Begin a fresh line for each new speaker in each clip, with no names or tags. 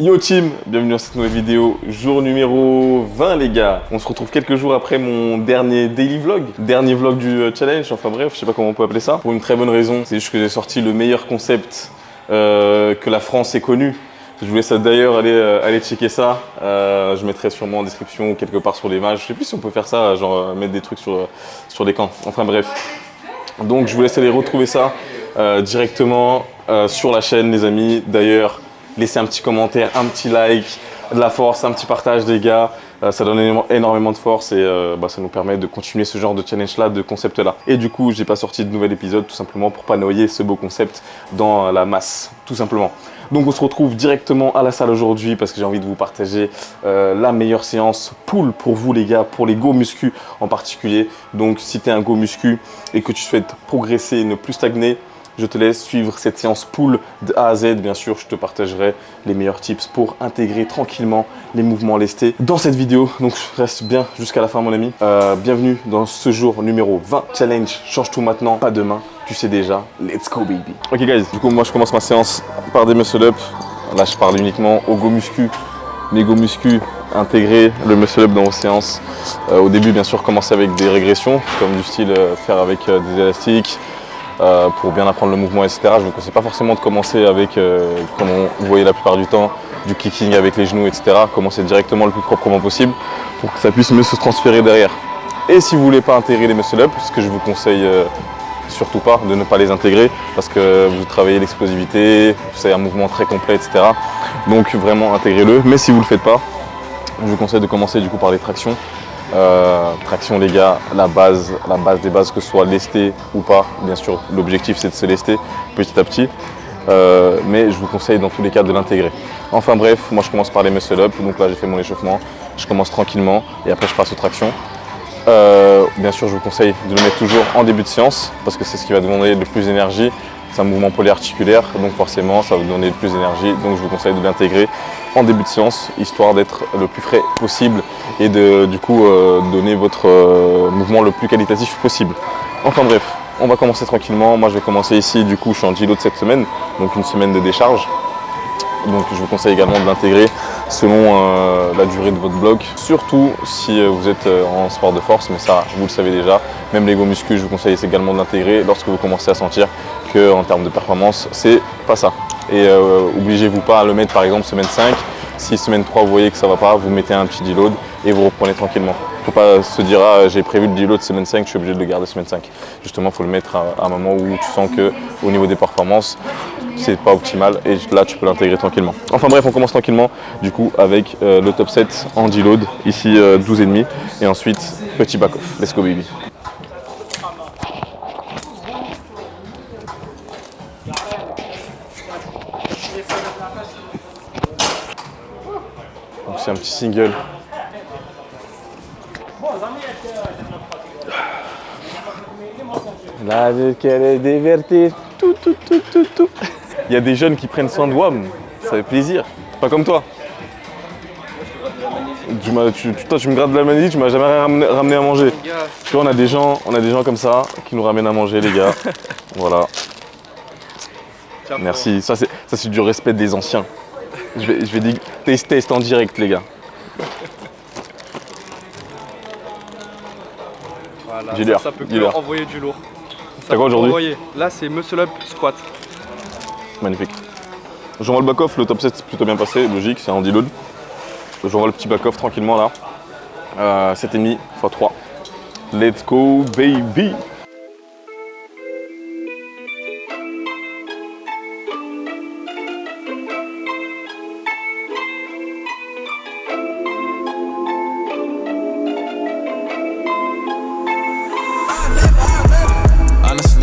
Yo team, bienvenue dans cette nouvelle vidéo, jour numéro 20 les gars. On se retrouve quelques jours après mon dernier daily vlog, dernier vlog du challenge, enfin bref, je sais pas comment on peut appeler ça. Pour une très bonne raison, c'est juste que j'ai sorti le meilleur concept que la France ait connu. Je vous laisse d'ailleurs aller checker ça, je mettrai sûrement en description ou quelque part sur l'image. Je sais plus si on peut faire ça, genre mettre des trucs sur l'écran, enfin bref. Donc je vous laisse aller retrouver ça directement sur la chaîne les amis. D'ailleurs, laissez un petit commentaire, un petit like, de la force, un petit partage les gars. Ça donne énormément de force et ça nous permet de continuer ce genre de challenge-là, de concept-là. Et du coup, j'ai pas sorti de nouvel épisode tout simplement pour pas noyer ce beau concept dans la masse, tout simplement. Donc on se retrouve directement à la salle aujourd'hui parce que j'ai envie de vous partager la meilleure séance pool pour vous les gars, pour les go muscu en particulier. Donc si tu es un go muscu et que tu souhaites progresser, ne plus stagner, je te laisse suivre cette séance pool de A à Z. Bien sûr, je te partagerai les meilleurs tips pour intégrer tranquillement les mouvements lestés dans cette vidéo. Donc, reste bien jusqu'à la fin, mon ami. Bienvenue dans ce jour numéro 20. Challenge, change tout maintenant, pas demain. Tu sais déjà, let's go baby. Ok guys, du coup, moi je commence ma séance par des muscle-up. Là, je parle uniquement au go muscu. Les go muscu, intégrer le muscle-up dans vos séances. Au début, bien sûr, commencer avec des régressions, comme du style faire avec des élastiques. Pour bien apprendre le mouvement, etc. Je ne vous conseille pas forcément de commencer avec, comme vous voyez la plupart du temps, du kicking avec les genoux, etc. Commencez directement le plus proprement possible pour que ça puisse mieux se transférer derrière. Et si vous ne voulez pas intégrer les muscle-up, ce que je vous conseille surtout pas, de ne pas les intégrer parce que vous travaillez l'explosivité, c'est un mouvement très complet, etc. Donc vraiment intégrez-le. Mais si vous ne le faites pas, je vous conseille de commencer du coup par les tractions. Traction les gars, la base des bases, que ce soit lesté ou pas, bien sûr l'objectif c'est de se lester petit à petit, mais je vous conseille dans tous les cas de l'intégrer. Enfin bref, moi je commence par les muscle up, donc là j'ai fait mon échauffement, je commence tranquillement et après je passe aux tractions. Bien sûr je vous conseille de le mettre toujours en début de séance parce que c'est ce qui va demander le plus d'énergie. C'est un mouvement polyarticulaire, donc forcément ça va vous donner le plus d'énergie, donc je vous conseille de l'intégrer en début de séance, histoire d'être le plus frais possible et de du coup donner votre mouvement le plus qualitatif possible. Enfin bref, on va commencer tranquillement. Moi je vais commencer ici, du coup je suis en deload cette semaine, donc une semaine de décharge. Donc je vous conseille également de l'intégrer selon la durée de votre bloc, surtout si vous êtes en sport de force, mais ça vous le savez déjà. Même les go muscu, je vous conseille également de l'intégrer lorsque vous commencez à sentir qu'en termes de performance, c'est pas ça. Et obligez-vous pas à le mettre par exemple semaine 5. Si semaine 3 vous voyez que ça va pas, vous mettez un petit deload et vous reprenez tranquillement. Faut pas se dire ah, j'ai prévu le deload semaine 5, je suis obligé de le garder semaine 5. Justement, il faut le mettre à un moment où tu sens que au niveau des performances, c'est pas optimal et là tu peux l'intégrer tranquillement. Enfin bref, on commence tranquillement du coup avec le top 7 en deload, ici 12,5 et ensuite petit back off. Let's go baby. Donc c'est un petit single. La vie qu'elle est divertie, tout. Il y a des jeunes qui prennent soin de WAM, ça fait plaisir. Pas comme toi. Toi, tu me grattes de la manie, tu m'as jamais ramené à manger. Tu vois, on a des gens comme ça qui nous ramènent à manger, les gars. Voilà. Merci. Ça, c'est du respect des anciens. Je vais dire test en direct, les gars.
Voilà, ça peut que envoyer du lourd.
T'as quoi aujourd'hui?
Là, c'est muscle up squat.
Magnifique. J'envoie le back-off, le top 7 c'est plutôt bien passé, logique, c'est en deload. J'envoie le petit back-off tranquillement là. 7,5 x 3. Let's go baby!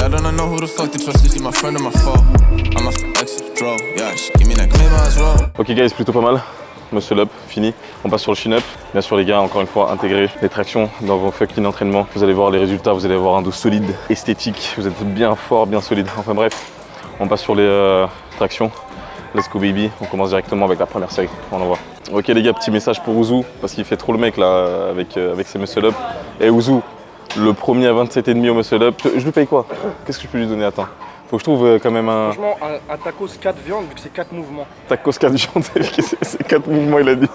I don't know who the fuck to trust, is he my friend or my foe? I'm off the exit, draw, yeah, she give me that maybe as well.
Ok guys, plutôt pas mal. Muscle up, fini. On passe sur le chin up. Bien sûr les gars, encore une fois, intégrez les tractions dans vos fucking entraînements. Vous allez voir les résultats, vous allez avoir un dos solide, esthétique. Vous êtes bien fort, bien solide. Enfin bref, on passe sur les tractions. Let's go baby. On commence directement avec la première série. On envoie. Ok les gars, petit message pour Ouzou, parce qu'il fait trop le mec là avec ses muscle up. Et Ouzou, le premier à 27,5 au muscle up, je lui paye quoi? Qu'est-ce que je peux lui donner? Attends. Faut que je trouve quand même un...
Franchement, un tacos 4 viandes, vu que c'est 4 mouvements.
Tacos 4 viandes, c'est 4 mouvements, il a dit.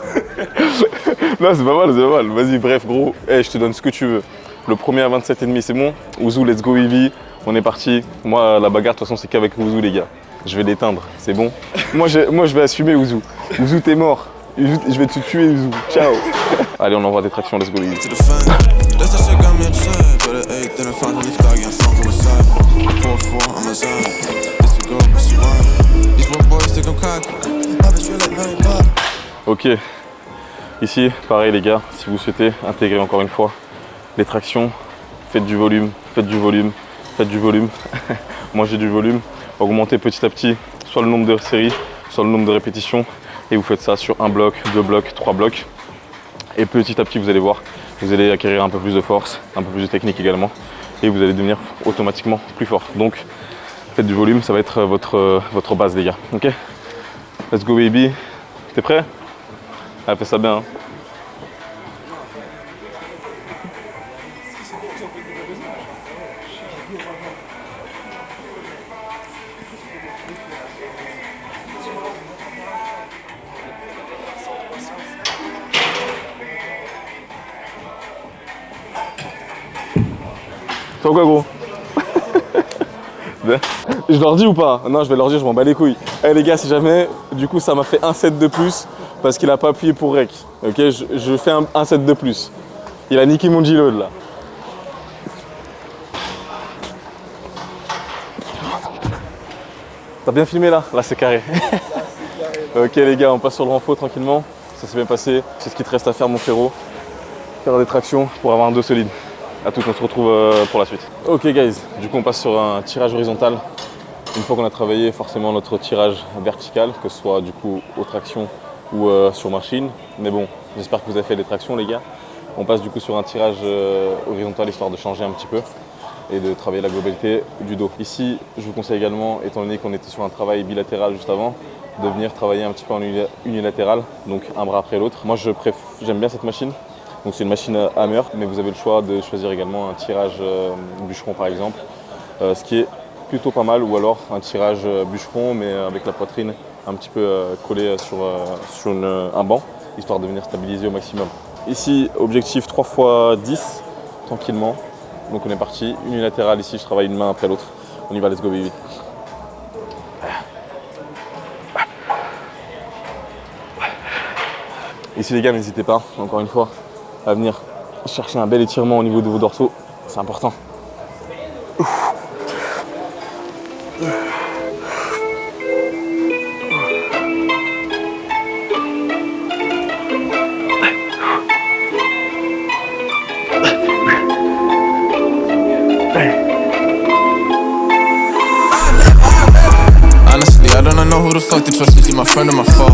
Non, c'est pas mal, c'est pas mal. Vas-y, bref, gros, je te donne ce que tu veux. Le premier à 27,5, c'est bon. Ouzou, let's go, Ivy. On est parti. Moi, la bagarre, de toute façon, c'est qu'avec Ouzou, les gars. Je vais l'éteindre, c'est bon. Moi, je vais assumer Ouzou. Ouzou, t'es mort. Je vais te tuer, Ouzou. Ciao. Allez, on envoie des tractions, let's go, Ivy. Ok, ici, pareil les gars, si vous souhaitez intégrer encore une fois les tractions, faites du volume, faites du volume, faites du volume. Moi j'ai du volume, augmentez petit à petit soit le nombre de séries, soit le nombre de répétitions et vous faites ça sur un bloc, 2 blocs, 3 blocs. Et petit à petit vous allez voir, vous allez acquérir un peu plus de force, un peu plus de technique également et vous allez devenir automatiquement plus fort. Donc faites du volume, ça va être votre base les gars, ok? Let's go baby, t'es prêt? Ah, fais ça bien. Hein. C'est quoi gros? Je leur dis ou pas? Non, je vais leur dire, je m'en bats les couilles. Eh les gars, si jamais, du coup, ça m'a fait un set de plus parce qu'il a pas appuyé pour rec. Ok, je fais un set de plus. Il a niqué mon G-load là. T'as bien filmé là? Là, c'est carré. Ok les gars, on passe sur le renfort tranquillement. Ça s'est bien passé. C'est ce qu'il te reste à faire mon frérot. Faire des tractions pour avoir un dos solide. A tout, on se retrouve pour la suite. Ok guys, du coup on passe sur un tirage horizontal. Une fois qu'on a travaillé forcément notre tirage vertical, que ce soit du coup aux tractions ou sur machine. Mais bon, j'espère que vous avez fait des tractions les gars. On passe du coup sur un tirage horizontal histoire de changer un petit peu et de travailler la globalité du dos. Ici, je vous conseille également, étant donné qu'on était sur un travail bilatéral juste avant, de venir travailler un petit peu en unilatéral, donc un bras après l'autre. Moi j'aime bien cette machine. Donc c'est une machine hammer, mais vous avez le choix de choisir également un tirage bûcheron par exemple, ce qui est plutôt pas mal, ou alors un tirage bûcheron mais avec la poitrine un petit peu collée sur un banc, histoire de venir stabiliser au maximum. Ici, objectif 3 x 10, tranquillement. Donc on est parti, unilatéral ici, je travaille une main après l'autre. On y va, let's go baby. Ici les gars, n'hésitez pas, encore une fois, à venir chercher un bel étirement au niveau de vos dorsaux, c'est important.
Honestly, I don't know who the fuck to trust. Is he my friend or my foe?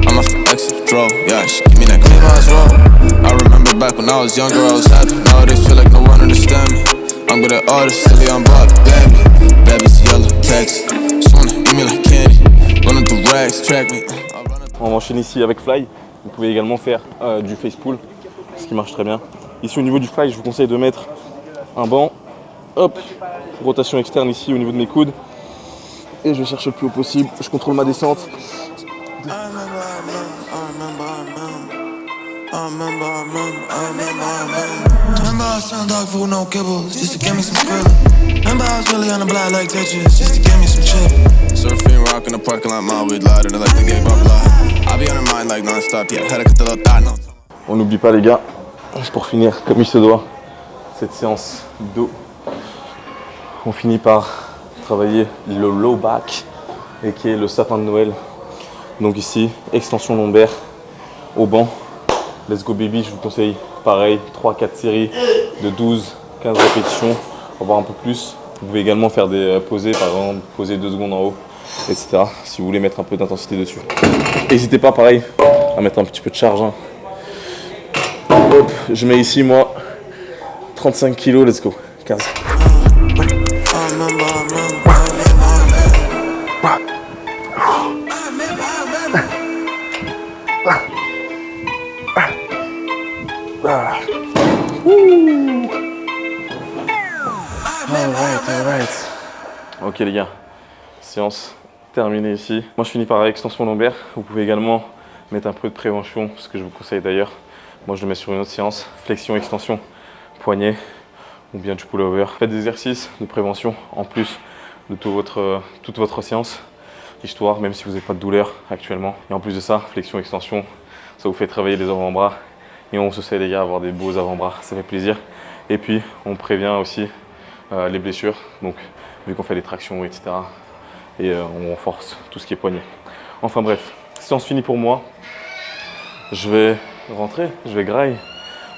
I'm off the exit, draw. Yeah, she give me that clean as well. I remember back when I was younger, I was happy. Nowadays feel like no one understand me. I'm good at artists, silly on Bob, baby. Baby's yellow, text. Just wanna give me like candy. Running through rags, track me.
On enchaîne ici avec fly. Vous pouvez également faire du face pull, ce qui marche très bien. Ici au niveau du fly, je vous conseille de mettre un banc. Hop, rotation externe ici au niveau de mes coudes. Et je vais chercher le plus haut possible. Je contrôle ma descente. On n'oublie pas les gars, pour finir comme il se doit, cette séance dos. On finit par travailler le low back et qui est le sapin de Noël. Donc ici, extension lombaire au banc. Let's go baby, je vous conseille pareil, 3-4 séries de 12-15 répétitions, voire un peu plus. Vous pouvez également faire des posées, par exemple poser 2 secondes en haut, etc. Si vous voulez mettre un peu d'intensité dessus. N'hésitez pas pareil à mettre un petit peu de charge. Hein. Hop, je mets ici moi 35 kg, let's go, 15. Alright. Ok les gars, séance terminée ici. Moi, je finis par extension lombaire. Vous pouvez également mettre un peu de prévention, ce que je vous conseille d'ailleurs. Moi, je le mets sur une autre séance, flexion, extension, poignet ou bien du pull-over. Faites des exercices de prévention en plus de toute votre séance, histoire, même si vous n'avez pas de douleur actuellement. Et en plus de ça, flexion, extension, ça vous fait travailler les avant-bras. Et on se sait les gars, avoir des beaux avant-bras, ça fait plaisir. Et puis, on prévient aussi les blessures, donc vu qu'on fait des tractions, etc. Et on renforce tout ce qui est poignet. Enfin bref, séance finie pour moi. Je vais rentrer, je vais graille.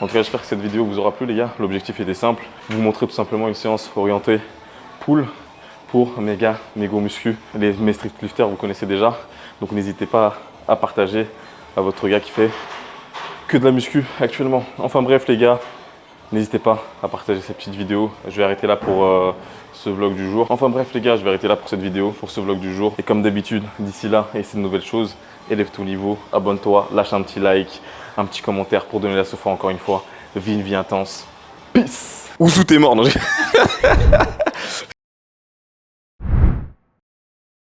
En tout cas, j'espère que cette vidéo vous aura plu les gars. L'objectif était simple, vous montrer tout simplement une séance orientée pull pour mes gars, mes go muscu, mes strict lifters, vous connaissez déjà. Donc n'hésitez pas à partager à votre gars qui fait que de la muscu actuellement. Enfin bref les gars, n'hésitez pas à partager cette petite vidéo. Je vais arrêter là pour ce vlog du jour. Enfin bref les gars, je vais arrêter là pour cette vidéo, pour ce vlog du jour. Et comme d'habitude, d'ici là, essaie de nouvelles choses. Élève ton niveau, abonne-toi, lâche un petit like, un petit commentaire pour donner la sofa encore une fois. Vis une vie intense. Peace. Ou sous tes morts, non